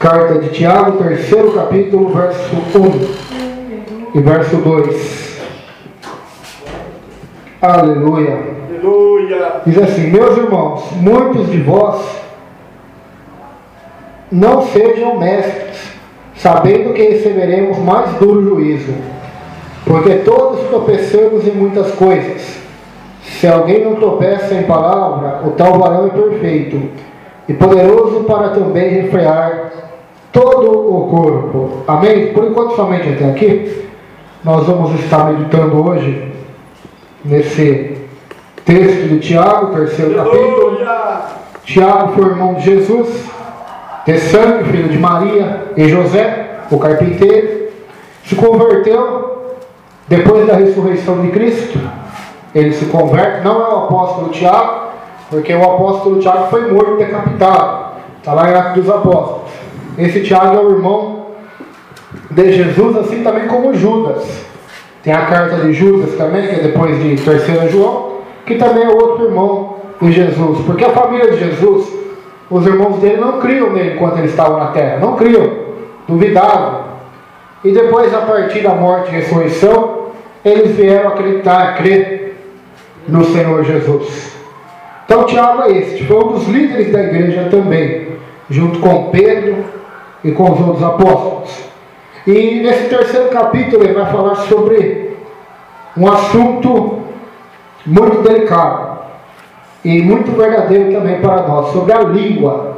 Carta de Tiago, 3º capítulo, verso 1 e verso 2. Aleluia. Aleluia. Diz assim: meus irmãos, muitos de vós não sejam mestres, sabendo que receberemos mais duro juízo. Porque todos tropeçamos em muitas coisas. Se alguém não tropeça em palavra, o tal varão é perfeito, e poderoso para também refrear todo o corpo. Amém? Por enquanto, somente até aqui. Nós vamos estar meditando hoje nesse texto de Tiago, 3º capítulo. Tiago foi irmão de Jesus, de sangue, filho de Maria e José, o carpinteiro. Se converteu depois da ressurreição de Cristo. Ele se converte, não é o apóstolo Tiago, porque o apóstolo Tiago foi morto, decapitado. Está lá em Atos dos Apóstolos. Esse Tiago é o irmão de Jesus, assim também como Judas. Tem a carta de Judas também, que é depois de 3ª João, que também é outro irmão de Jesus. Porque a família de Jesus, os irmãos dele não criam nele enquanto ele estava na terra. Não criam, duvidavam. E depois, a partir da morte e ressurreição, eles vieram acreditar, crer no Senhor Jesus. Então Tiago é este, foi um dos líderes da igreja também, junto com Pedro e com os outros apóstolos. E nesse 3º capítulo ele vai falar sobre um assunto muito delicado e muito verdadeiro também para nós, sobre a língua,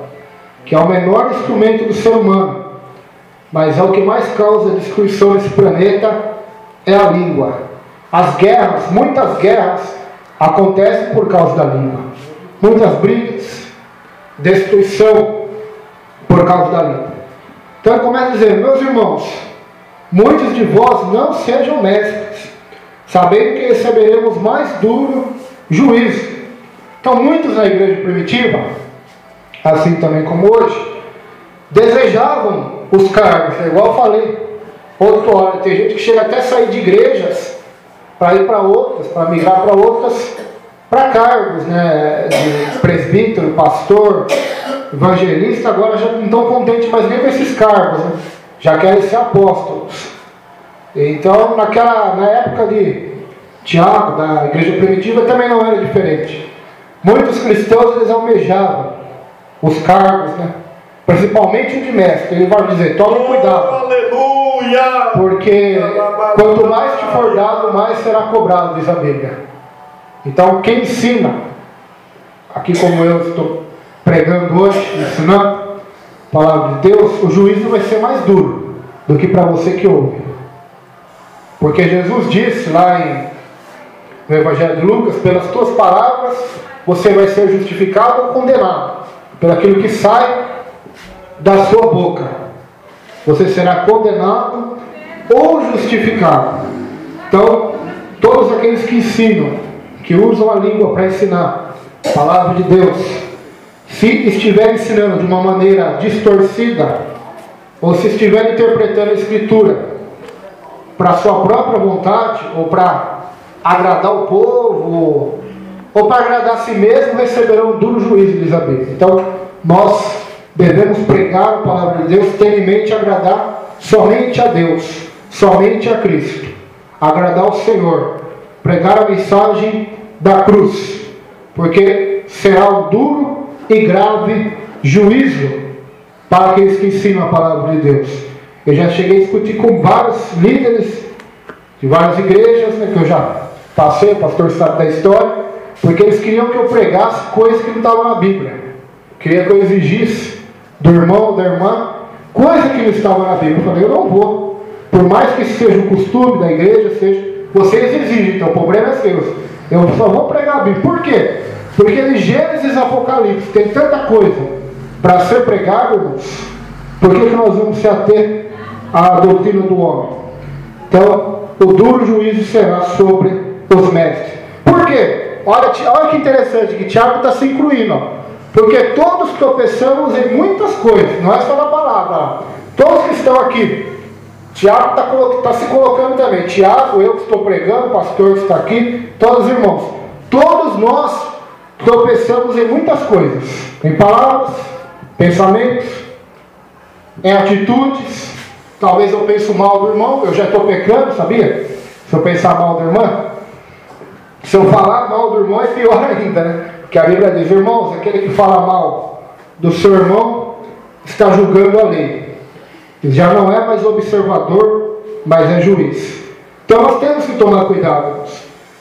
que é o menor instrumento do ser humano, mas é o que mais causa destruição nesse planeta, é a língua. As guerras, muitas guerras acontecem por causa da língua. Muitas brigas, destruição por causa da língua. Então ele começa a dizer: meus irmãos, muitos de vós não sejam mestres, sabendo que receberemos mais duro juízo. Então muitos na igreja primitiva, assim também como hoje, desejavam os cargos, igual eu falei outra hora. Tem gente que chega até a sair de igrejas para ir para outras, para migrar para outras, para cargos, né, de presbítero, pastor, evangelista. Agora já não estão contentes mais nem com esses cargos, né? Já querem ser apóstolos. Então na época de Tiago, da igreja primitiva, também não era diferente. Muitos cristãos, eles almejavam os cargos, né? Principalmente o de mestre. Ele vai dizer: tome cuidado, aleluia, porque quanto mais te for dado, mais será cobrado, diz a Bíblia. Então quem ensina, aqui como eu estou pregando hoje, ensinando a palavra de Deus, o juízo vai ser mais duro do que para você que ouve. Porque Jesus disse lá no Evangelho de Lucas: pelas tuas palavras você vai ser justificado ou condenado. Pelo aquilo que sai da sua boca, você será condenado ou justificado. Então, todos aqueles que ensinam, que usam a língua para ensinar a palavra de Deus, se estiver ensinando de uma maneira distorcida, ou se estiver interpretando a Escritura para a sua própria vontade, ou para agradar o povo, ou para agradar a si mesmo, receberão um duro juízo, diz a Bíblia. Então, nós devemos pregar a palavra de Deus, tendo em mente agradar somente a Deus, somente a Cristo, agradar ao Senhor, pregar a mensagem da cruz, porque será um duro e grave juízo para aqueles que ensinam a palavra de Deus. Eu já cheguei a discutir com vários líderes de várias igrejas, né, que eu já passei, o pastor sabe da história, porque eles queriam que eu pregasse coisas que não estavam na Bíblia. Queria que eu exigisse do irmão ou da irmã coisa que não estava na Bíblia. Eu falei: eu não vou. Por mais que isso seja um costume da igreja, vocês exigem, então o problema é seu. Eu só vou pregar a Bíblia. Por quê? Porque de Gênesis a Apocalipse tem tanta coisa para ser pregado, irmãos. Por que nós vamos se ater à doutrina do homem? Então, o duro juízo será sobre os mestres. Por quê? Olha que interessante, que Tiago está se incluindo, ó. Porque todos tropeçamos em muitas coisas, não é só na palavra. Todos que estão aqui, Tiago está se colocando também. Tiago, eu que estou pregando, o pastor que está aqui, todos os irmãos. Todos nós tropeçamos em muitas coisas, em palavras, pensamentos, em atitudes. Talvez eu penso mal do irmão, eu já estou pecando, sabia? Se eu pensar mal do irmão. Se eu falar mal do irmão é pior ainda, né? Porque a Bíblia diz, irmãos, aquele que fala mal do seu irmão está julgando a lei. Já não é mais observador, mas é juiz. Então nós temos que tomar cuidado.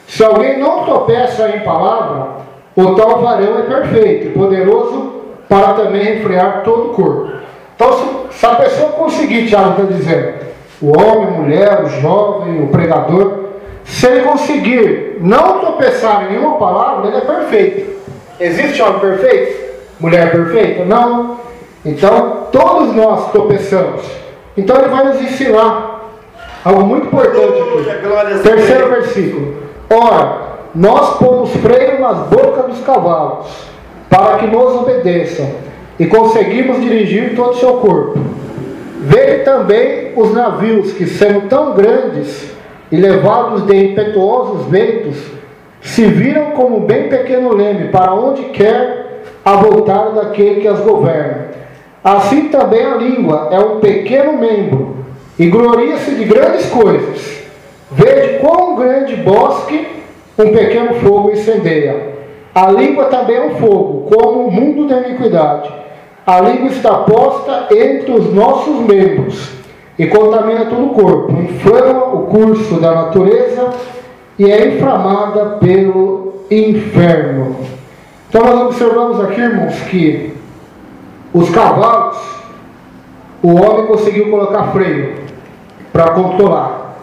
Se alguém não tropeça em palavra, o tal varão é perfeito, poderoso para também refrear todo o corpo. Então se a pessoa conseguir, Tiago está dizendo, o homem, a mulher, o jovem, o pregador, se ele conseguir não tropeçar em nenhuma palavra, ele é perfeito. Existe homem perfeito? Mulher perfeita? Não. Então, todos nós tropeçamos. Então, ele vai nos ensinar algo muito importante aqui. Terceiro versículo. Ora, nós pomos freio nas bocas dos cavalos, para que nos obedeçam, e conseguimos dirigir todo o seu corpo. Vede também os navios, que sendo tão grandes e levados de impetuosos ventos, se viram como bem pequeno leme para onde quer a voltar daquele que as governa. Assim também a língua é um pequeno membro e gloria-se de grandes coisas. Vede quão grande bosque um pequeno fogo incendeia. A língua também é um fogo, como um mundo de iniquidade. A língua está posta entre os nossos membros e contamina todo o corpo, inflama o curso da natureza e é inflamada pelo inferno. Então nós observamos aqui, irmãos, que os cavalos, o homem conseguiu colocar freio para controlar.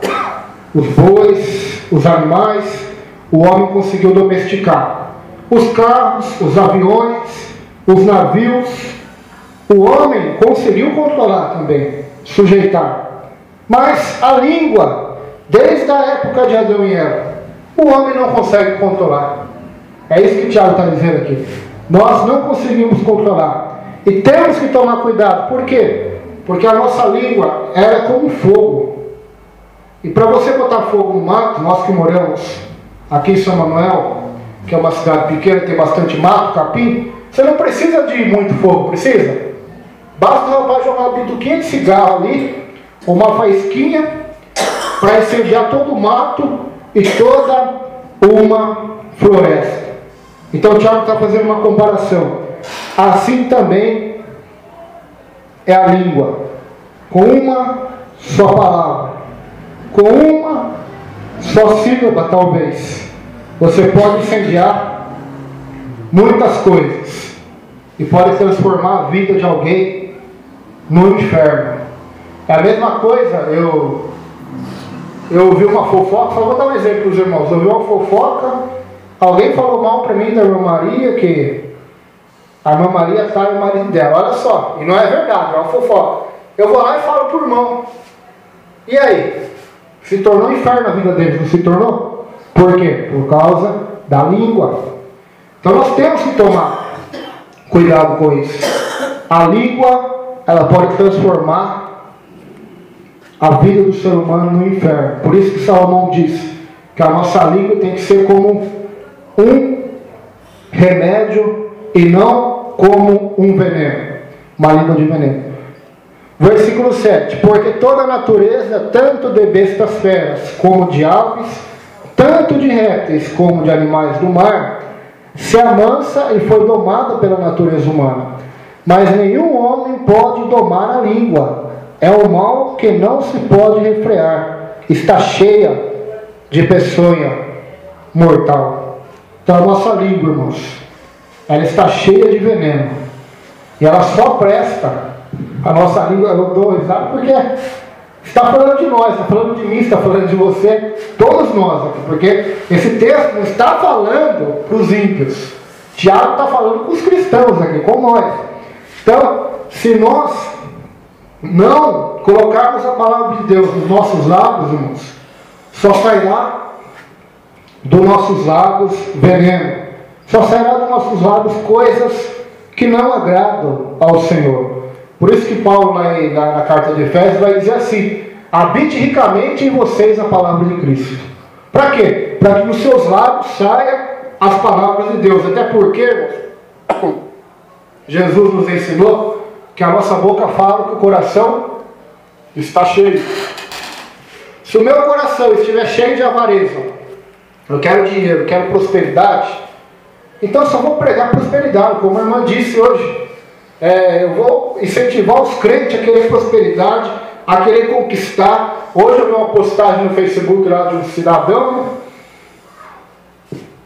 Os bois, os animais, o homem conseguiu domesticar. Os carros, os aviões, os navios, o homem conseguiu controlar também, sujeitar. Mas a língua, desde a época de Adão e Eva, o homem não consegue controlar. É isso que o Tiago está dizendo aqui. Nós não conseguimos controlar. E temos que tomar cuidado. Por quê? Porque a nossa língua é como fogo. E para você botar fogo no mato, nós que moramos aqui em São Manuel, que é uma cidade pequena, tem bastante mato, capim, você não precisa de muito fogo, precisa? Basta o rapaz jogar uma bituquinha de cigarro ali, uma faísquinha, para incendiar todo o mato e toda uma floresta. Então o Tiago está fazendo uma comparação. Assim também é a língua. Com uma só palavra, com uma só sílaba talvez, você pode incendiar muitas coisas e pode transformar a vida de alguém no inferno. É a mesma coisa, eu ouvi uma fofoca, só vou dar um exemplo para os irmãos. Eu ouvi uma fofoca, alguém falou mal para mim da irmã Maria, que a irmã Maria está o marido dela. Olha só, e não é verdade, é uma fofoca. Eu vou lá e falo para o irmão. E aí? Se tornou um inferno a vida deles, não se tornou? Por quê? Por causa da língua. Então nós temos que tomar cuidado com isso. A língua, ela pode transformar a vida do ser humano no inferno. Por isso que Salomão diz que a nossa língua tem que ser como um remédio e não como um veneno. Uma língua de veneno. Versículo 7. Porque toda a natureza, tanto de bestas feras como de aves, tanto de répteis como de animais do mar, se amansa e foi domada pela natureza humana. Mas nenhum homem pode domar a língua. É um mal que não se pode refrear. Está cheia de peçonha mortal. Então a nossa língua, irmãos, ela está cheia de veneno. E ela só presta. A nossa língua, eu dou risada porque está falando de nós, está falando de mim, está falando de você, todos nós aqui. Porque esse texto não está falando para os ímpios. Tiago está falando com os cristãos aqui, com nós. Então, se nós não colocarmos a palavra de Deus nos nossos lábios, irmãos, só sairá dos nossos lábios veneno. Só sairá dos nossos lábios coisas que não agradam ao Senhor. Por isso que Paulo, na carta de Efésios, vai dizer assim: habite ricamente em vocês a palavra de Cristo. Para quê? Para que dos seus lábios saiam as palavras de Deus. Até porque, irmãos, Jesus nos ensinou Porque a nossa boca fala que o coração está cheio. Se o meu coração estiver cheio de avareza, eu quero dinheiro, eu quero prosperidade, então eu só vou pregar prosperidade, como a irmã disse hoje. Eu vou incentivar os crentes a querer prosperidade, a querer conquistar. Hoje eu vi uma postagem no Facebook lá de um cidadão,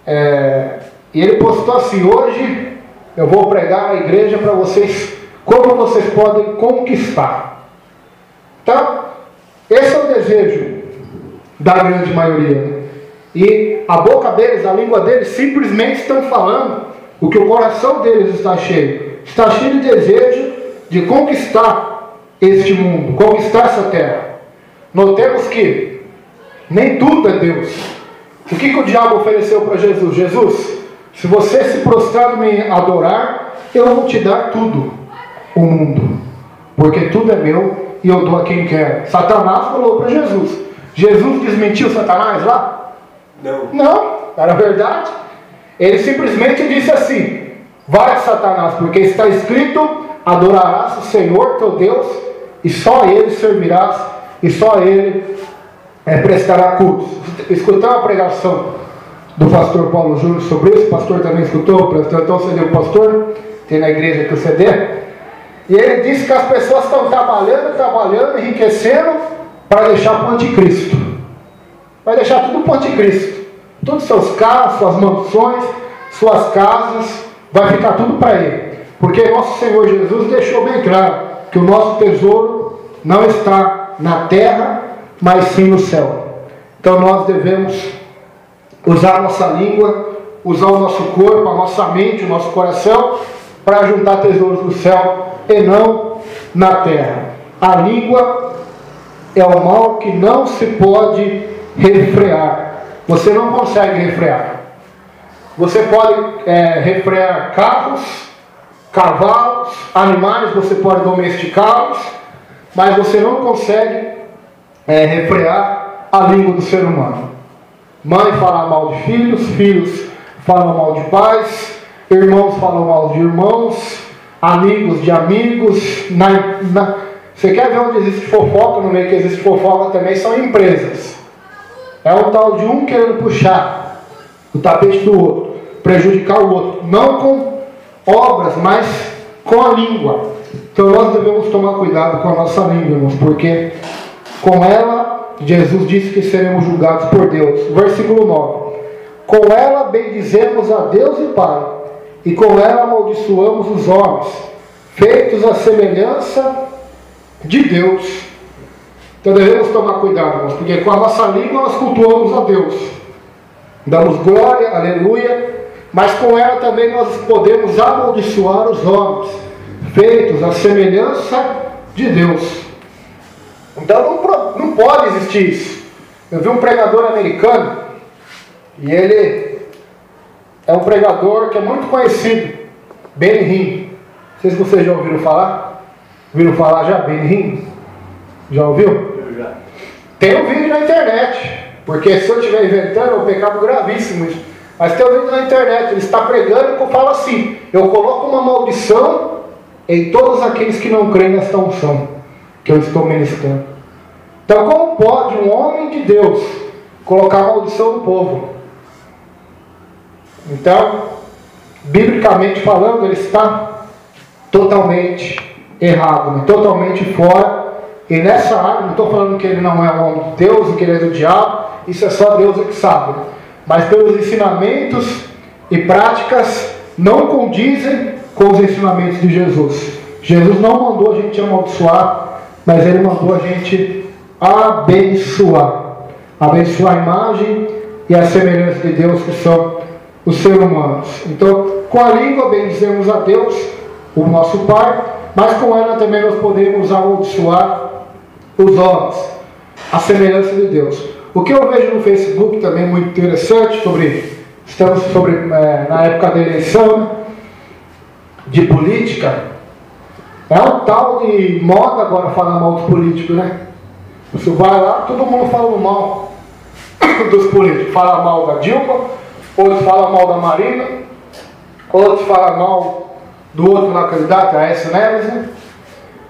e ele postou assim: hoje eu vou pregar na igreja para vocês como vocês podem conquistar. Então, esse é o desejo da grande maioria, né? E a boca deles, a língua deles, simplesmente estão falando o que o coração deles está cheio. Está cheio de desejo de conquistar este mundo, conquistar essa terra. Notemos que nem tudo é Deus. O que o diabo ofereceu para Jesus? Jesus, se você se prostrar e me adorar, eu vou te dar tudo, o mundo, porque tudo é meu e eu dou a quem quer. Satanás falou para Jesus. Jesus desmentiu Satanás lá? Não, era verdade. Ele simplesmente disse assim: vai, Satanás, porque está escrito: adorarás o Senhor teu Deus e só a Ele servirás e só a Ele prestará cultos. Escutei uma pregação do pastor Paulo Júnior sobre isso. O pastor também escutou, então CD o pastor, tem na igreja aqui o CD. E ele disse que as pessoas estão trabalhando, enriquecendo para deixar para o anticristo. Vai deixar tudo para o anticristo. Todos os seus carros, suas mansões, suas casas, vai ficar tudo para ele. Porque nosso Senhor Jesus deixou bem claro que o nosso tesouro não está na terra, mas sim no céu. Então nós devemos usar a nossa língua, usar o nosso corpo, a nossa mente, o nosso coração, para juntar tesouros no céu e não na terra. A língua é o mal que não se pode refrear. Você não consegue refrear. Você pode refrear carros, cavalos, animais, você pode domesticá-los, mas você não consegue refrear a língua do ser humano. Mãe fala mal de filhos, filhos falam mal de pais, irmãos falam mal de irmãos, amigos de amigos. Você quer ver onde existe fofoca? No meio que existe fofoca também são empresas. É o tal de um querendo puxar o tapete do outro, prejudicar o outro, não com obras, mas com a língua. Então nós devemos tomar cuidado com a nossa língua, irmãos, porque com ela, Jesus disse que seremos julgados por Deus. Versículo 9: com ela bendizemos a Deus e Pai, e com ela amaldiçoamos os homens, feitos à semelhança de Deus. Então devemos tomar cuidado, irmãos, porque com a nossa língua nós cultuamos a Deus, damos glória, aleluia, mas com ela também nós podemos amaldiçoar os homens, feitos à semelhança de Deus. Então não pode existir isso. Eu vi um pregador americano, e ele é um pregador que é muito conhecido, Benny Hinn. Não sei se vocês já ouviram falar. Ouviram falar já, Benny Hinn? Já ouviu? Já. Tem um vídeo na internet, porque se eu estiver inventando é um pecado gravíssimo isso. Mas tem um vídeo na internet, ele está pregando e fala assim: eu coloco uma maldição em todos aqueles que não creem nesta unção que eu estou ministrando. Então como pode um homem de Deus colocar maldição no povo? Então, biblicamente falando, ele está totalmente errado, né? Totalmente fora. E nessa área, não estou falando que ele não é um homem de Deus e que ele é do diabo, isso é só Deus que sabe, né? Mas pelos ensinamentos e práticas não condizem com os ensinamentos de Jesus. Jesus não mandou a gente amaldiçoar, mas ele mandou a gente abençoar. Abençoar a imagem e a semelhança de Deus que são os seres humanos. Então, com a língua bendizemos a Deus, o nosso Pai, mas com ela também nós podemos amaldiçoar os homens, a semelhança de Deus. O que eu vejo no Facebook também muito interessante, estamos na época da eleição, né, de política, é um tal de moda agora falar mal dos políticos, né? Você vai lá, todo mundo falando mal dos políticos. Fala mal da Dilma, outros falam mal da Marina, outros falam mal do outro lá candidato, a Aécio Neves, né?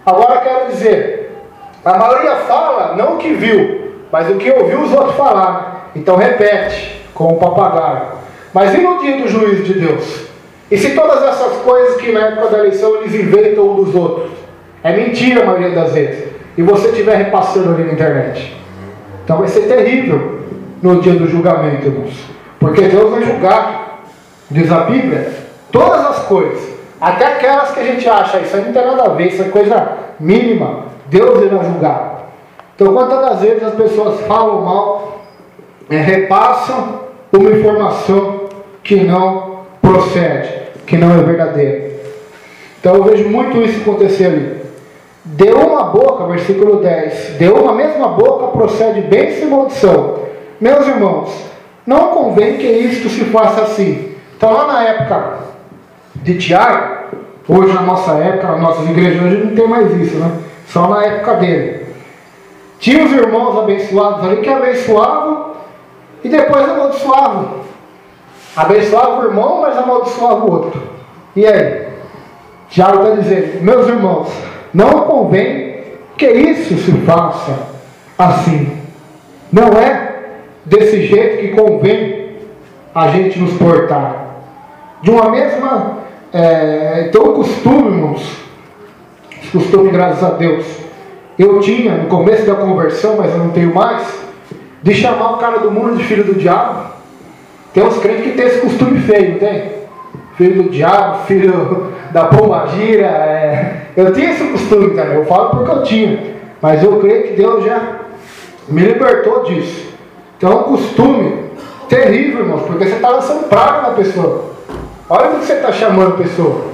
Agora quero dizer, a maioria fala não o que viu, mas o que ouviu os outros falar. Então repete, como um papagaio. Mas e no dia do juízo de Deus? E se todas essas coisas que na época da eleição eles inventam um dos outros? É mentira a maioria das vezes. E você estiver repassando ali na internet. Então vai ser terrível no dia do julgamento, irmãos. Porque Deus vai julgar, diz a Bíblia, todas as coisas. Até aquelas que a gente acha, isso aí não tem nada a ver, isso é coisa mínima. Deus irá julgar. Então quantas das vezes as pessoas falam mal, repassam uma informação que não procede, que não é verdadeira. Então eu vejo muito isso acontecer ali. De uma boca, versículo 10, de uma mesma boca procede bênção e maldição. Meus irmãos, não convém que isto se faça assim. Então lá na época de Tiago, hoje na nossa época, nas nossas igrejas hoje não tem mais isso, né? Só na época dele. Tinha os irmãos abençoados ali que abençoavam e depois amaldiçoavam. Abençoava o irmão, mas amaldiçoava o outro. E aí? Tiago está dizendo, meus irmãos, não convém que isso se faça assim. Não é desse jeito que convém a gente nos portar. De uma mesma... então o costume, irmãos, costume, graças a Deus, eu tinha no começo da conversão, mas eu não tenho mais, de chamar o cara do mundo de filho do diabo. Tem uns crentes que tem esse costume feio, não tem? Filho do diabo, filho da pombagira. Eu tinha esse costume também, eu falo porque eu tinha. Mas eu creio que Deus já me libertou disso. Então é um costume terrível, irmãos, porque você está lançando praga na pessoa. Olha o que você está chamando a pessoa.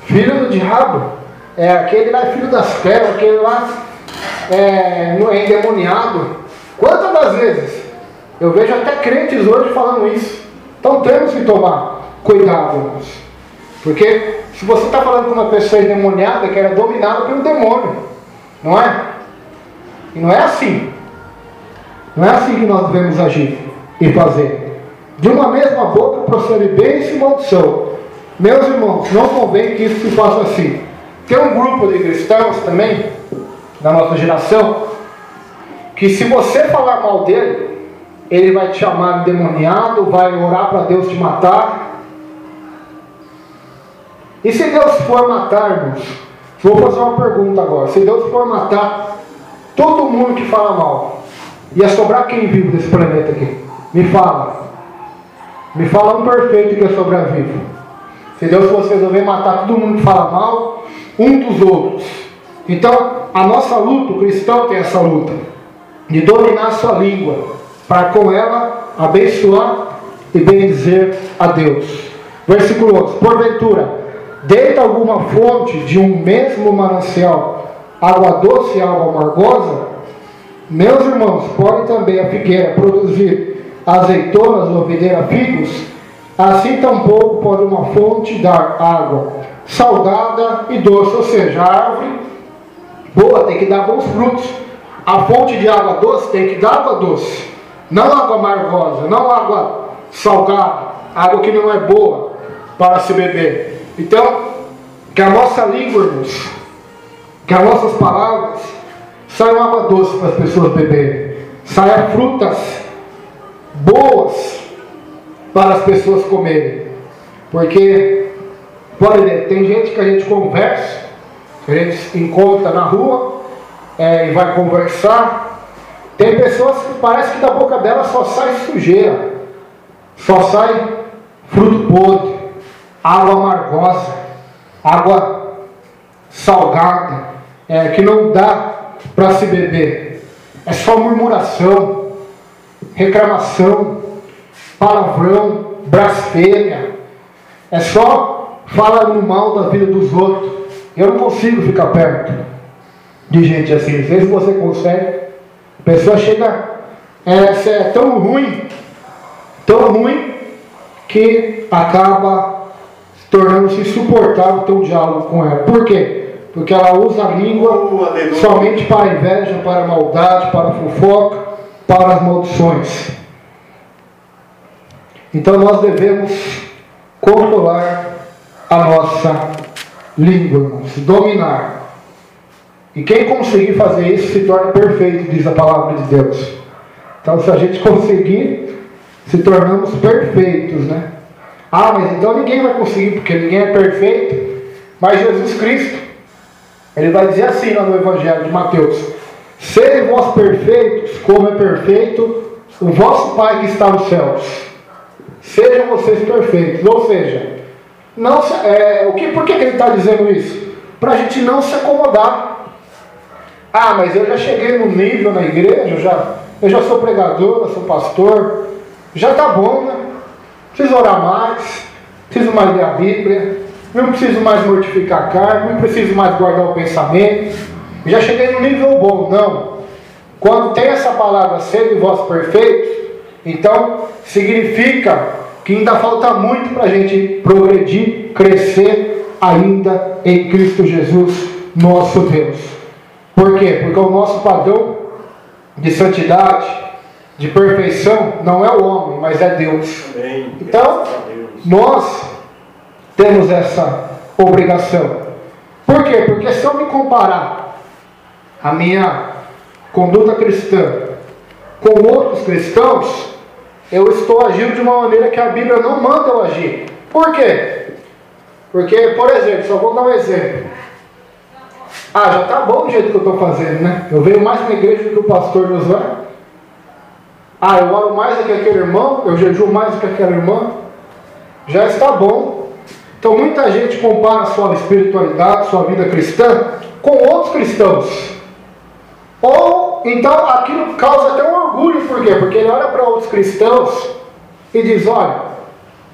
Filho do diabo. Aquele lá é filho das trevas, aquele lá é endemoniado. Quantas das vezes eu vejo até crentes hoje falando isso. Então temos que tomar cuidado, irmãos. Porque se você está falando com uma pessoa endemoniada, que era dominada pelo demônio, não é? E não é assim. Não é assim que nós devemos agir e fazer. De uma mesma boca procede bênção e maldição. Meus irmãos, não convém que isso se faça assim. Tem um grupo de cristãos também, na nossa geração, que se você falar mal dele, ele vai te chamar de demoniado, vai orar para Deus te matar. E se Deus for matar, irmãos, vou fazer uma pergunta agora. Se Deus for matar todo mundo que fala mal, ia sobrar quem vivo desse planeta aqui? Me fala. Me fala um perfeito que ia sobrar vivo. Se Deus fosse resolver matar todo mundo que fala mal, um dos outros. Então, a nossa luta, o cristão tem essa luta, de dominar a sua língua, para com ela abençoar e bendizer a Deus. Versículo 11. Porventura, deita alguma fonte de um mesmo manancial, água doce e água amargosa? Meus irmãos, pode também a figueira produzir azeitonas ou a videira figos? Assim tampouco pode uma fonte dar água salgada e doce. Ou seja, a árvore boa tem que dar bons frutos. A fonte de água doce tem que dar água doce, não água amargosa, não água salgada, água que não é boa para se beber. Então, que a nossa língua, irmãos, que as nossas palavras saiam água doce para as pessoas beberem, saiam frutas boas para as pessoas comerem. Porque, pode ver, tem gente que a gente conversa, que a gente encontra na rua e vai conversar. Tem pessoas que parece que da boca dela só sai sujeira, só sai fruto podre, água amargosa, água salgada, que não dá para se beber. É só murmuração, reclamação, palavrão, blasfêmia. É só falando mal da vida dos outros. Eu não consigo ficar perto de gente assim. Não sei se você consegue. A pessoa chega a ser tão ruim, que acaba se tornando-se insuportável ter um diálogo com ela. Por quê? Porque ela usa a língua somente para a inveja, para a maldade, para a fofoca, para as maldições. Então nós devemos controlar a nossa língua, irmãos, dominar. E quem conseguir fazer isso se torna perfeito, diz a palavra de Deus. Então, se a gente conseguir, se tornamos perfeitos, né? Ah, mas então ninguém vai conseguir, porque ninguém é perfeito. Mas Jesus Cristo, Ele vai dizer assim lá no Evangelho de Mateus: sede vós perfeitos, como é perfeito o vosso Pai que está nos céus. Sejam vocês perfeitos. Ou seja, não se, por que Ele está dizendo isso? Para a gente não se acomodar. Ah, mas eu já cheguei no nível na igreja, eu já sou pregador, eu sou pastor, já está bom, né? Preciso orar mais, preciso mais ler a Bíblia, não preciso mais mortificar a carne, não preciso mais guardar o pensamento, já cheguei no nível bom. Não. Quando tem essa palavra, sede vós perfeitos, então significa que ainda falta muito para a gente progredir, crescer ainda em Cristo Jesus, nosso Deus. Por quê? Porque o nosso padrão de santidade, de perfeição, não é o homem, mas é Deus. Então, nós temos essa obrigação. Por quê? Porque se eu me comparar a minha conduta cristã com outros cristãos, eu estou agindo de uma maneira que a Bíblia não manda eu agir. Por quê? Porque, por exemplo, só vou dar um exemplo. Ah, já está bom o jeito que eu estou fazendo, né? Eu venho mais na igreja do que o pastor Josué. Ah, eu oro mais do que aquele irmão, eu jejuo mais do que aquela irmã. Já está bom. Então muita gente compara a sua espiritualidade, sua vida cristã, com outros cristãos. Ou então aquilo causa até um orgulho. Por quê? Porque ele olha para outros cristãos e diz: olha,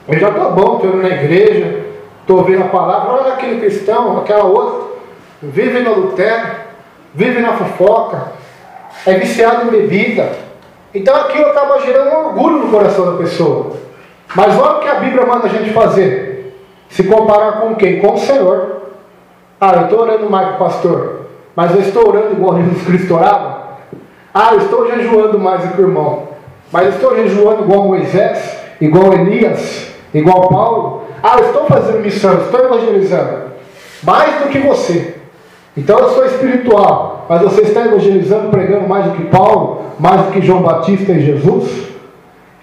eu já estou bom, estou indo na igreja, estou ouvindo a palavra. Olha aquele cristão, aquela outra, vive no adultério, vive na fofoca, é viciado em bebida. Então aquilo acaba gerando um orgulho no coração da pessoa. Mas olha o que a Bíblia manda a gente fazer. Se comparar com quem? Com o Senhor. Ah, eu estou orando mais que o pastor, mas eu estou orando igual Jesus Cristo orava. Ah, eu estou jejuando mais do que o irmão, mas eu estou jejuando igual Moisés, igual Elias, igual Paulo. Ah, eu estou fazendo missão, eu estou evangelizando mais do que você. Então eu sou espiritual, mas você está evangelizando, pregando mais do que Paulo, mais do que João Batista e Jesus?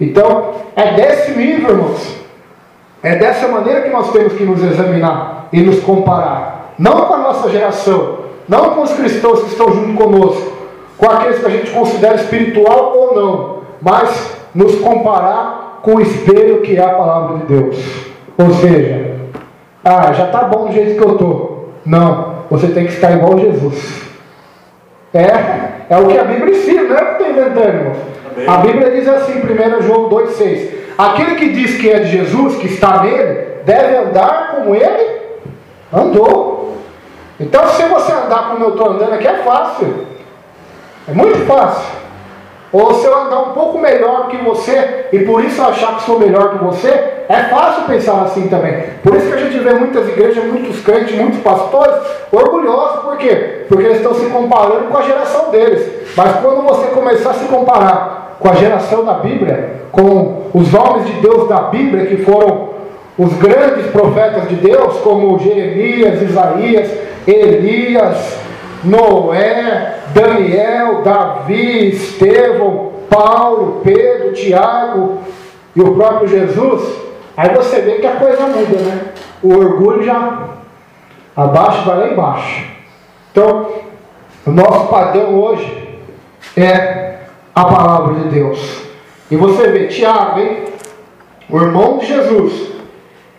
Então, é desse nível, irmãos. É dessa maneira que nós temos que nos examinar e nos comparar. Não com a nossa geração, não com os cristãos que estão junto conosco, com aqueles que a gente considera espiritual ou não, mas nos comparar com o espelho que é a palavra de Deus. Ou seja, ah, já está bom do jeito que eu estou. Não, você tem que estar igual a Jesus. É o que a Bíblia ensina, não é o que eu estou inventando, irmão. A Bíblia diz assim, 1 João 2,6: aquele que diz que é de Jesus, que está nele, deve andar como ele andou. Então, se você andar como eu estou andando aqui, é fácil. É muito fácil. Ou se eu andar um pouco melhor que você, e por isso achar que sou melhor que você, é fácil pensar assim também. Por isso que a gente vê muitas igrejas, muitos crentes, muitos pastores orgulhosos. Por quê? Porque eles estão se comparando com a geração deles. Mas quando você começar a se comparar com a geração da Bíblia, com os homens de Deus da Bíblia, que foram os grandes profetas de Deus, como Jeremias, Isaías, Elias, Noé, Daniel, Davi, Estevão, Paulo, Pedro, Tiago e o próprio Jesus, aí você vê que a coisa muda, né? O orgulho já abaixa, vai lá embaixo. Então, o nosso padrão hoje é a palavra de Deus. E você vê, Tiago, hein? O irmão de Jesus,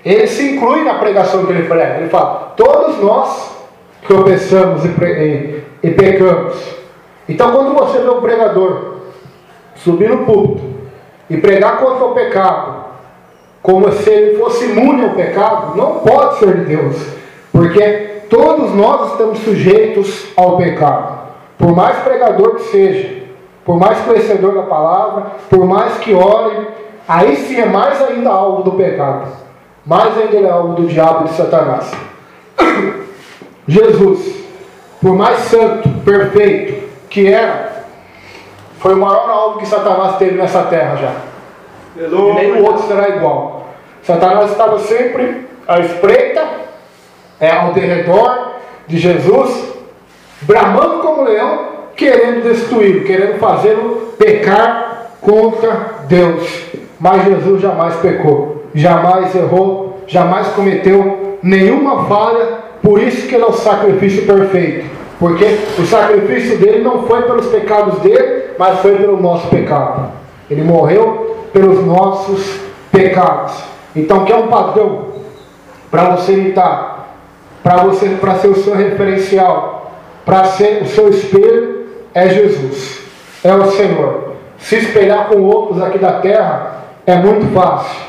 ele se inclui na pregação que ele prega. Ele fala: todos nós tropeçamos e pecamos. Então, quando você vê um pregador subir no púlpito e pregar contra o pecado, como se ele fosse imune ao pecado, não pode ser de Deus, porque todos nós estamos sujeitos ao pecado. Por mais pregador que seja, por mais conhecedor da palavra, por mais que ore, aí sim é mais ainda alvo do pecado, mais ainda é alvo do diabo e de Satanás. Jesus, por mais santo, perfeito que era, foi o maior alvo que Satanás teve nessa terra já. E nenhum outro será igual. Satanás estava sempre à espreita, ao derredor de Jesus, bramando como leão, querendo destruí-lo, querendo fazê-lo pecar contra Deus. Mas Jesus jamais pecou, jamais errou, jamais cometeu nenhuma falha. Por isso que ele é o sacrifício perfeito, porque o sacrifício dele não foi pelos pecados dele, mas foi pelo nosso pecado. Ele morreu pelos nossos pecados. Então, que é um padrão para você imitar, para ser o seu referencial, para ser o seu espelho, é Jesus, é o Senhor. Se espelhar com outros aqui da terra é muito fácil.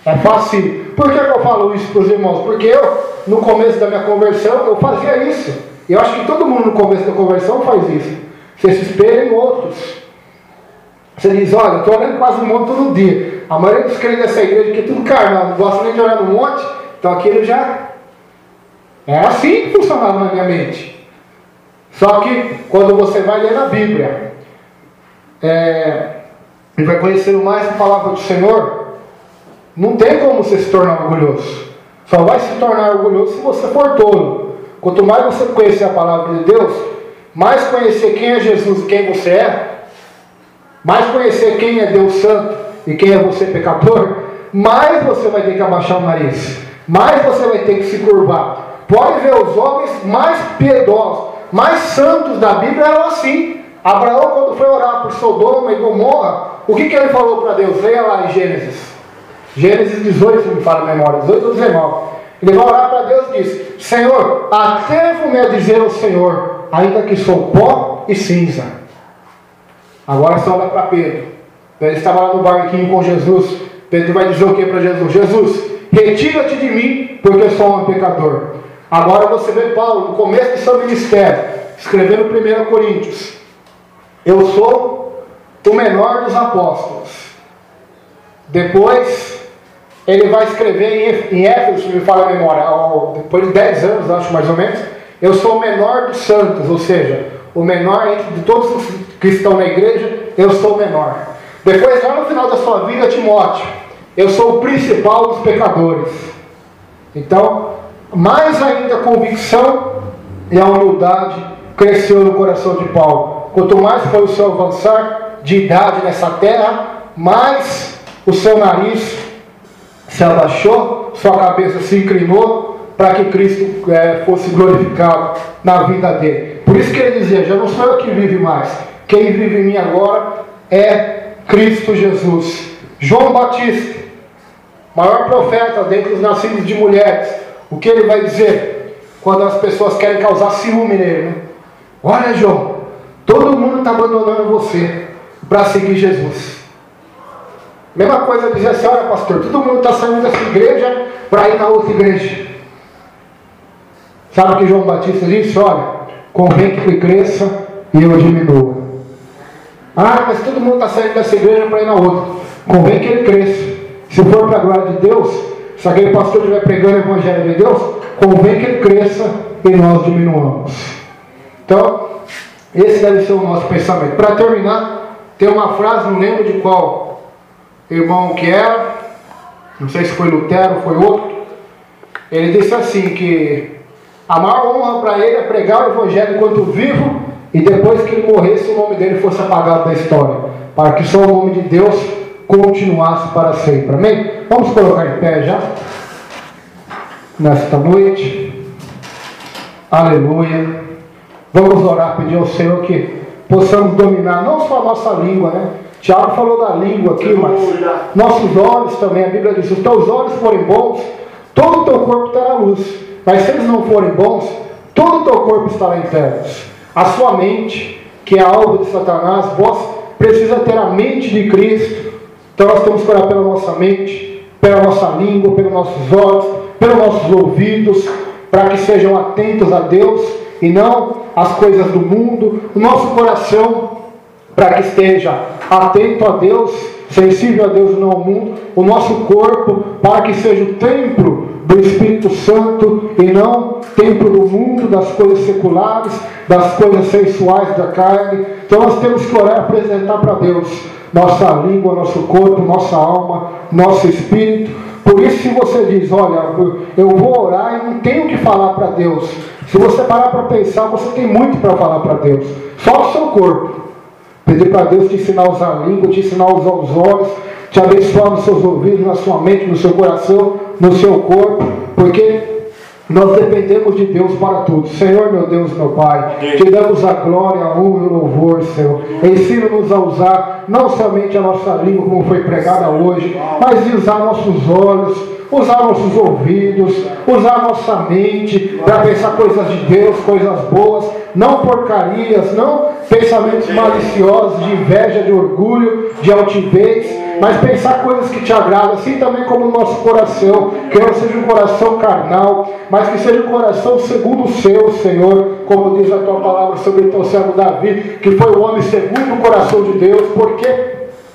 É fácil. Por que eu falo isso para os irmãos? Porque eu, no começo da minha conversão, eu fazia isso. E eu acho que todo mundo no começo da conversão faz isso. Você se espelha em outros. Você diz, olha, eu estou olhando quase um monte todo dia. A maioria dos crentes dessa igreja aqui é tudo carnal, não gosta nem de olhar no monte. Então aquilo já... É assim que funcionava na minha mente. Só que quando você vai ler na Bíblia, e vai conhecendo mais a palavra do Senhor, não tem como você se tornar orgulhoso. Só vai se tornar orgulhoso se você for tolo. Quanto mais você conhecer a palavra de Deus, mais conhecer quem é Jesus e quem você é, mais conhecer quem é Deus Santo e quem é você pecador, mais você vai ter que abaixar o nariz, mais você vai ter que se curvar. Pode ver, os homens mais piedosos, mais santos da Bíblia eram assim. Abraão, quando foi orar por Sodoma e Gomorra, o que ele falou para Deus? Leia lá em Gênesis 18, se me fala a memória, 18 ou 19. Ele vai orar para Deus e diz: Senhor, atrevo-me a dizer ao Senhor, ainda que sou pó e cinza. Agora você olha para Pedro. Ele estava lá no barquinho com Jesus. Pedro vai dizer o que para Jesus? Jesus, retira-te de mim, porque eu sou um pecador. Agora você vê Paulo, no começo do seu ministério, escrevendo 1 Coríntios: eu sou o menor dos apóstolos. Depois ele vai escrever em Éfeso, se me fala a memória, depois de 10 anos, acho mais ou menos, eu sou o menor dos santos, ou seja, o menor entre todos os que estão na igreja, eu sou o menor. Depois, lá no final da sua vida, Timóteo, eu sou o principal dos pecadores. Então, mais ainda a convicção e a humildade cresceu no coração de Paulo. Quanto mais foi o seu avançar de idade nessa terra, mais o seu nariz se abaixou, sua cabeça se inclinou para que Cristo fosse glorificado na vida dele. Por isso que ele dizia: já não sou eu que vive mais, quem vive em mim agora é Cristo Jesus. João Batista, maior profeta dentre os nascidos de mulheres, o que ele vai dizer quando as pessoas querem causar ciúme nele, né? Olha, João, todo mundo está abandonando você para seguir Jesus. Mesma coisa dizer assim: olha, pastor, todo mundo está saindo dessa igreja para ir na outra igreja. Sabe o que João Batista disse? Olha, convém que ele cresça e eu diminua. Ah, mas todo mundo está saindo dessa igreja para ir na outra. Convém que ele cresça. Se for para a glória de Deus, se aquele pastor estiver pregando o evangelho de Deus, convém que ele cresça e nós diminuamos. Então, esse deve ser o nosso pensamento. Para terminar, tem uma frase, não lembro de qual irmão que era, não sei se foi Lutero ou foi outro. Ele disse assim, que a maior honra para ele é pregar o evangelho enquanto vivo, e depois que ele morresse, o nome dele fosse apagado da história, para que só o nome de Deus continuasse para sempre. Amém? Vamos colocar em pé já nesta noite. Aleluia. Vamos orar, pedir ao Senhor que possamos dominar não só a nossa língua, né? Tiago falou da língua aqui, mas nossos olhos também. A Bíblia diz: se os teus olhos forem bons, todo o teu corpo terá luz. Mas se eles não forem bons, todo o teu corpo estará em trevas. A sua mente, que é alvo de Satanás, vós precisa ter a mente de Cristo. Então nós temos que orar pela nossa mente, pela nossa língua, pelos nossos olhos, pelos nossos ouvidos, para que sejam atentos a Deus e não às coisas do mundo. O nosso coração, para que esteja atento a Deus, sensível a Deus e não ao mundo. O nosso corpo, para que seja o templo do Espírito Santo e não templo do mundo, das coisas seculares, das coisas sensuais da carne. Então nós temos que orar e apresentar para Deus nossa língua, nosso corpo, nossa alma, nosso espírito. Por isso, se você diz: olha, eu vou orar e não tenho que falar para Deus, Se você parar para pensar, você tem muito para falar para Deus. Só o seu corpo. Pedir para Deus te ensinar a usar a língua, te ensinar a usar os olhos, te abençoar nos seus ouvidos, na sua mente, no seu coração, no seu corpo. Porque nós dependemos de Deus para tudo. Senhor, meu Deus, meu Pai, te damos a glória, a honra e o louvor, Senhor. Ensina-nos a usar não somente a nossa língua, como foi pregada hoje, mas de usar nossos olhos, usar nossos ouvidos, usar nossa mente para pensar coisas de Deus, coisas boas, não porcarias, não pensamentos maliciosos, de inveja, de orgulho, de altivez, mas pensar coisas que te agradam, assim também como o nosso coração, que não seja um coração carnal, mas que seja um coração segundo o seu, Senhor, como diz a tua palavra sobre o teu servo Davi, que foi o homem segundo o coração de Deus, porque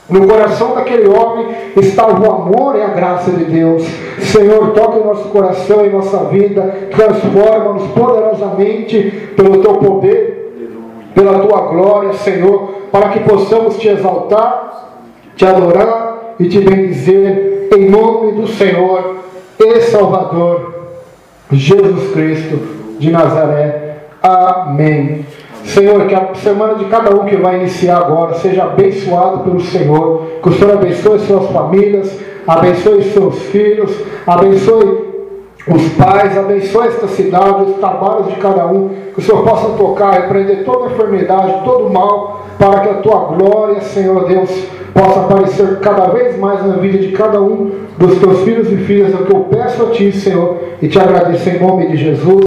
no coração daquele homem estava o amor e a graça de Deus. Senhor, toca em nosso coração e nossa vida, transforma-nos poderosamente pelo teu poder, pela tua glória, Senhor, para que possamos te exaltar, te adorar e te bendizer em nome do Senhor e Salvador Jesus Cristo de Nazaré. Amém. Senhor, que a semana de cada um que vai iniciar agora seja abençoado pelo Senhor, que o Senhor abençoe suas famílias, abençoe seus filhos, abençoe os pais, abençoe esta cidade, os trabalhos de cada um, que o Senhor possa tocar, repreender toda enfermidade, todo mal, para que a tua glória, Senhor Deus, possa aparecer cada vez mais na vida de cada um dos teus filhos e filhas. É o que eu peço a ti, Senhor, e te agradeço em nome de Jesus.